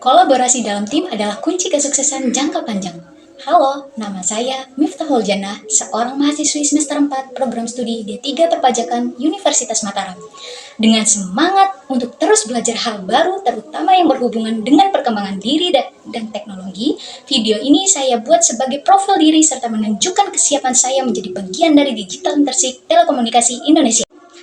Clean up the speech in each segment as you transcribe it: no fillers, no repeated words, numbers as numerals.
Kolaborasi dalam tim adalah kunci kesuksesan jangka panjang. Halo, nama saya Miftahul Jannah, seorang mahasiswi semester 4 program studi D3 Perpajakan Universitas Mataram. Dengan semangat untuk terus belajar hal baru, terutama yang berhubungan dengan perkembangan diri dan teknologi, video ini saya buat sebagai profil diri serta menunjukkan kesiapan saya menjadi bagian dari Digital Internship Telekomunikasi Indonesia.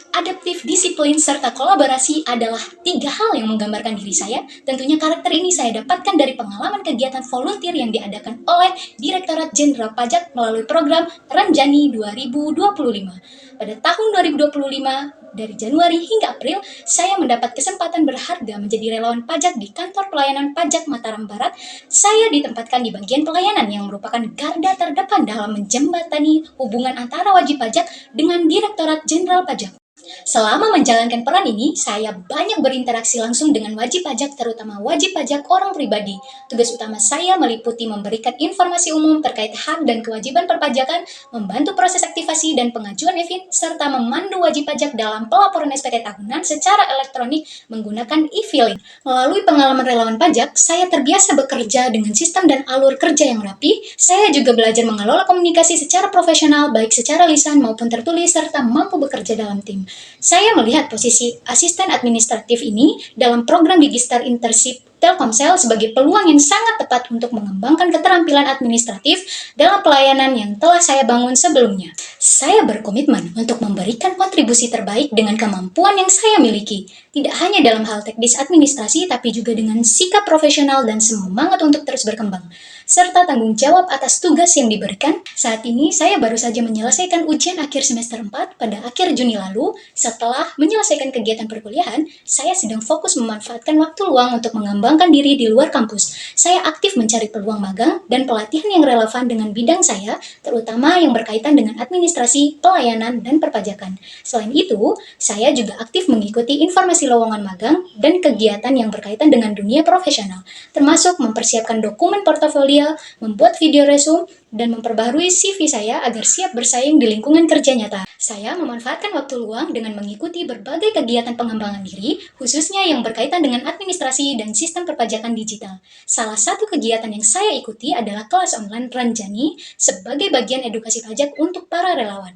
Adaptif, disiplin, serta kolaborasi adalah 3 hal yang menggambarkan diri saya. Tentunya karakter ini saya dapatkan dari pengalaman kegiatan volunteer yang diadakan oleh Direktorat Jenderal Pajak melalui program Ranjani 2025. Pada tahun 2025, dari Januari hingga April, saya mendapat kesempatan berharga menjadi relawan pajak di Kantor Pelayanan Pajak Mataram Barat. Saya ditempatkan di bagian pelayanan yang merupakan garda terdepan dalam menjembatani hubungan antara wajib pajak dengan Direktorat Jenderal Pajak. Selama menjalankan peran ini, saya banyak berinteraksi langsung dengan wajib pajak, terutama wajib pajak orang pribadi. Tugas utama saya meliputi memberikan informasi umum terkait hak dan kewajiban perpajakan, membantu proses aktivasi dan pengajuan e-fin, serta memandu wajib pajak dalam pelaporan SPT tahunan secara elektronik menggunakan e-filing. Melalui pengalaman relawan pajak, saya terbiasa bekerja dengan sistem dan alur kerja yang rapi. Saya juga belajar mengelola komunikasi secara profesional, baik secara lisan maupun tertulis, serta mampu bekerja dalam tim. Saya melihat posisi asisten administratif ini dalam program Digital Internship Telkomsel sebagai peluang yang sangat tepat untuk mengembangkan keterampilan administratif dalam pelayanan yang telah saya bangun sebelumnya. Saya berkomitmen untuk memberikan kontribusi terbaik dengan kemampuan yang saya miliki, tidak hanya dalam hal teknis administrasi, tapi juga dengan sikap profesional dan semangat untuk terus berkembang, serta tanggung jawab atas tugas yang diberikan. Saat ini, saya baru saja menyelesaikan ujian akhir semester 4 pada akhir Juni lalu. Setelah menyelesaikan kegiatan perkuliahan, saya sedang fokus memanfaatkan waktu luang untuk mengembangkan diri di luar kampus. Saya aktif mencari peluang magang dan pelatihan yang relevan dengan bidang saya, terutama yang berkaitan dengan administrasi, pelayanan, dan perpajakan. Selain itu, saya juga aktif mengikuti informasi lowongan magang dan kegiatan yang berkaitan dengan dunia profesional, termasuk mempersiapkan dokumen portofolio, membuat video resume, dan memperbaharui CV saya agar siap bersaing di lingkungan kerja nyata. Saya memanfaatkan waktu luang dengan mengikuti berbagai kegiatan pengembangan diri, khususnya yang berkaitan dengan administrasi dan sistem perpajakan digital. Salah satu kegiatan yang saya ikuti adalah kelas online Ranjani sebagai bagian edukasi pajak untuk para relawan,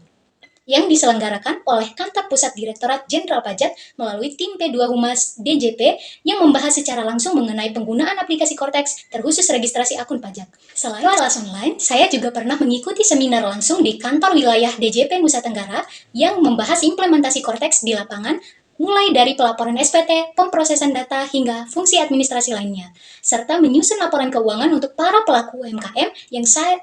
yang diselenggarakan oleh Kantor Pusat Direktorat Jenderal Pajak melalui tim P2 Humas DJP yang membahas secara langsung mengenai penggunaan aplikasi Cortex terkhusus registrasi akun pajak. Selain kelas online, saya juga pernah mengikuti seminar langsung di kantor wilayah DJP Nusa Tenggara yang membahas implementasi Cortex di lapangan, mulai dari pelaporan SPT, pemrosesan data, hingga fungsi administrasi lainnya, serta menyusun laporan keuangan untuk para pelaku UMKM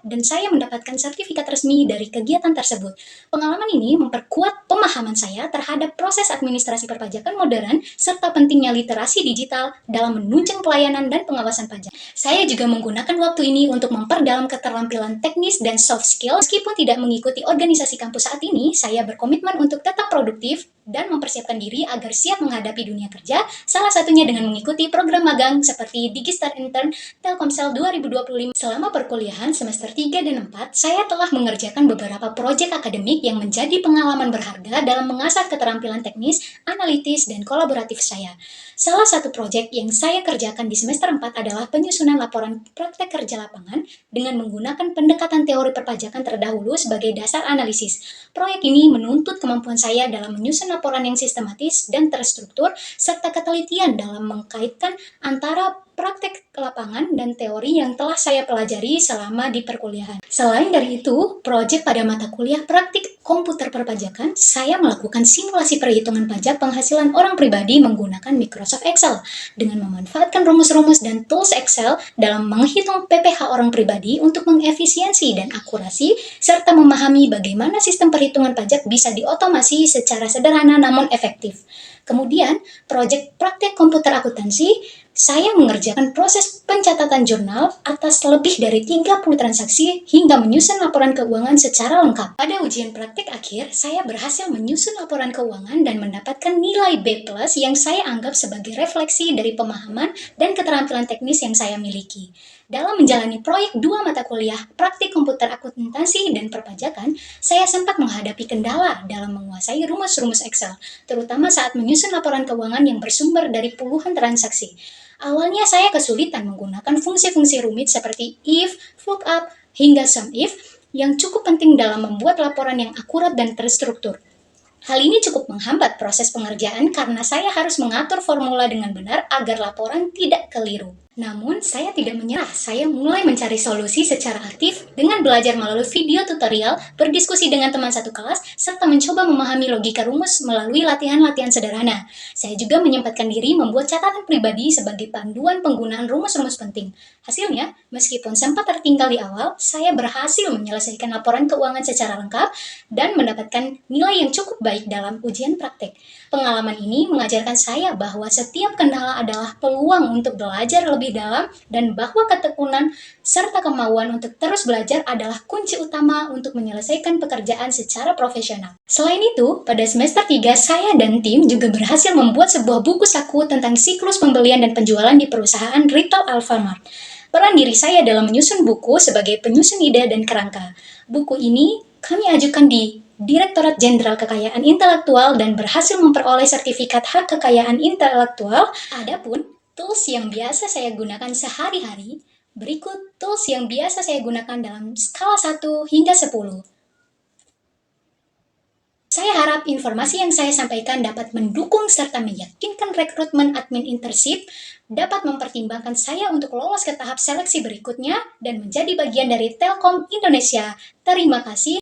dan saya mendapatkan sertifikat resmi dari kegiatan tersebut. Pengalaman ini memperkuat pemahaman saya terhadap proses administrasi perpajakan modern, serta pentingnya literasi digital dalam menunjang pelayanan dan pengawasan pajak. Saya juga menggunakan waktu ini untuk memperdalam keterampilan teknis dan soft skill. Meskipun tidak mengikuti organisasi kampus saat ini, saya berkomitmen untuk tetap produktif dan mempersiapkan diri agar siap menghadapi dunia kerja, salah satunya dengan mengikuti program magang seperti Digital Intern Telkomsel 2025. Selama perkuliahan semester 3 dan 4, saya telah mengerjakan beberapa proyek akademik yang menjadi pengalaman berharga dalam mengasah keterampilan teknis, analitis, dan kolaboratif saya. Salah satu proyek yang saya kerjakan di semester 4 adalah penyusunan laporan praktek kerja lapangan dengan menggunakan pendekatan teori perpajakan terdahulu sebagai dasar analisis. Proyek ini menuntut kemampuan saya dalam menyusun laporan yang sistematis dan terstruktur, serta ketelitian dalam mengkaitkan antara praktek lapangan dan teori yang telah saya pelajari selama di perkuliahan. Selain dari itu, proyek pada mata kuliah praktik komputer perpajakan, saya melakukan simulasi perhitungan pajak penghasilan orang pribadi menggunakan Microsoft Excel dengan memanfaatkan rumus-rumus dan tools Excel dalam menghitung PPh orang pribadi untuk mengefisiensi dan akurasi, serta memahami bagaimana sistem perhitungan pajak bisa diotomasi secara sederhana namun efektif. Kemudian, proyek praktek komputer akuntansi, saya mengerjakan proses pencatatan jurnal atas lebih dari 30 transaksi hingga menyusun laporan keuangan secara lengkap. Pada ujian praktik akhir, saya berhasil menyusun laporan keuangan dan mendapatkan nilai B+ yang saya anggap sebagai refleksi dari pemahaman dan keterampilan teknis yang saya miliki. Dalam menjalani proyek 2 mata kuliah praktik komputer akuntansi dan perpajakan, saya sempat menghadapi kendala dalam menguasai rumus-rumus Excel, terutama saat menyusun laporan keuangan yang bersumber dari puluhan transaksi. Awalnya saya kesulitan menggunakan fungsi-fungsi rumit seperti if, lookup, hingga SUMIF yang cukup penting dalam membuat laporan yang akurat dan terstruktur. Hal ini cukup menghambat proses pengerjaan karena saya harus mengatur formula dengan benar agar laporan tidak keliru. Namun, saya tidak menyerah. Saya mulai mencari solusi secara aktif dengan belajar melalui video tutorial, berdiskusi dengan teman satu kelas, serta mencoba memahami logika rumus melalui latihan-latihan sederhana. Saya juga menyempatkan diri membuat catatan pribadi sebagai panduan penggunaan rumus-rumus penting. Hasilnya, meskipun sempat tertinggal di awal, saya berhasil menyelesaikan laporan keuangan secara lengkap dan mendapatkan nilai yang cukup baik dalam ujian praktek. Pengalaman ini mengajarkan saya bahwa setiap kendala adalah peluang untuk belajar lebih dalam dan bahwa ketekunan serta kemauan untuk terus belajar adalah kunci utama untuk menyelesaikan pekerjaan secara profesional. Selain itu, pada semester 3 saya dan tim juga berhasil membuat sebuah buku saku tentang siklus pembelian dan penjualan di perusahaan retail Alfamart. Peran diri saya dalam menyusun buku sebagai penyusun ide dan kerangka. Buku ini kami ajukan di Direktorat Jenderal Kekayaan Intelektual dan berhasil memperoleh sertifikat hak kekayaan intelektual. Adapun tools yang biasa saya gunakan sehari-hari, berikut tools yang biasa saya gunakan dalam skala 1 hingga 10. Saya harap informasi yang saya sampaikan dapat mendukung serta meyakinkan rekrutmen admin internship, dapat mempertimbangkan saya untuk lolos ke tahap seleksi berikutnya, dan menjadi bagian dari Telkom Indonesia. Terima kasih.